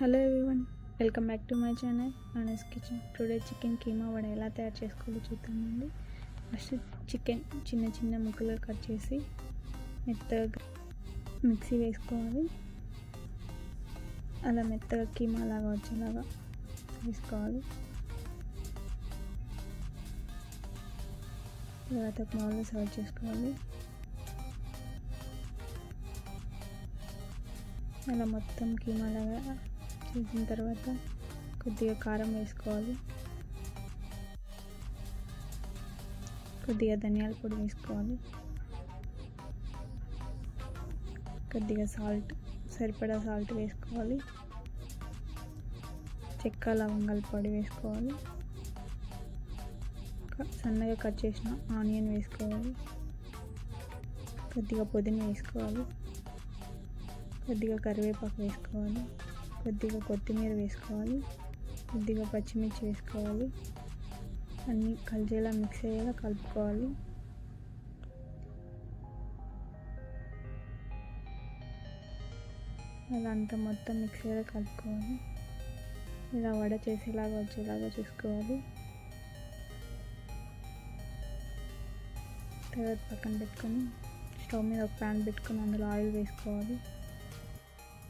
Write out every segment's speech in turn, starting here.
Hello everyone, welcome back to my channel Anas kitchen. Today chicken keema vada ఎలా తయారు చేసుకోవాలో చూద్దామండి. ఫస్ట్ చికెన్ చిన్న చిన్న ముక్కలు కట్ చేసి మెత్తగా మిక్సీ వేసుకోవాలి. అలా మెత్తగా కీమా లాగా వచ్చేలాగా వేసుకోవాలి. తర్వాత ఒక బౌల్లో సర్వ్ చేసుకోవాలి. అలా మొత్తం కీమా లాగా చేసిన తర్వాత కొద్దిగా కారం వేసుకోవాలి, కొద్దిగా ధనియాల పొడి వేసుకోవాలి, కొద్దిగా సాల్ట్ సరిపడా సాల్ట్ వేసుకోవాలి, చెక్క లవంగాల పొడి వేసుకోవాలి, సన్నగా కట్ చేసిన ఆనియన్ వేసుకోవాలి, కొద్దిగా పుదీనా వేసుకోవాలి, కొద్దిగా కరివేపాకు వేసుకోవాలి, కొద్దిగా కొత్తిమీర వేసుకోవాలి, కొద్దిగా పచ్చిమిర్చి వేసుకోవాలి. అన్నీ కలిసేలా మిక్స్ అయ్యేలా కలుపుకోవాలి. అలా అంతా మొత్తం మిక్స్ అయ్యేలా కలుపుకోవాలి. ఇలా వడ చేసేలాగా వచ్చేలాగా చూసుకోవాలి. తర్వాత పక్కన పెట్టుకొని స్టవ్ మీద ఒక ప్యాన్ పెట్టుకొని అందులో ఆయిల్ వేసుకోవాలి.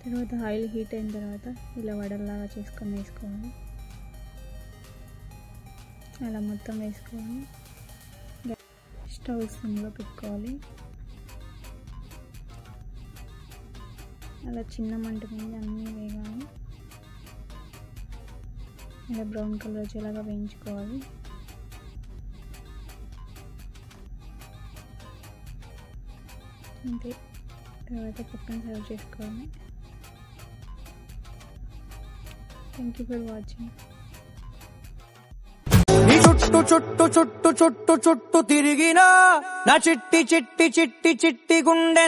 తర్వాత ఆయిల్ హీట్ అయిన తర్వాత ఇలా వడల్లాగా చేసుకొని వేసుకోవాలి. అలా మొత్తం వేసుకోవాలి. స్టవ్ సిమ్లో పెట్టుకోవాలి. అలా చిన్న మంట మీద అన్నీ వేగాలి. ఇలా బ్రౌన్ కలర్ వచ్చేలాగా వేయించుకోవాలి. అంతే. తర్వాత పక్కన సర్వ్ చేసుకోవాలి. Thank you for watching. నీ చుట్టు చుట్టు చుట్టు చుట్టు చుట్టు తిరిగినా నా చిట్టి చిట్టి చిట్టి చిట్టి గుండె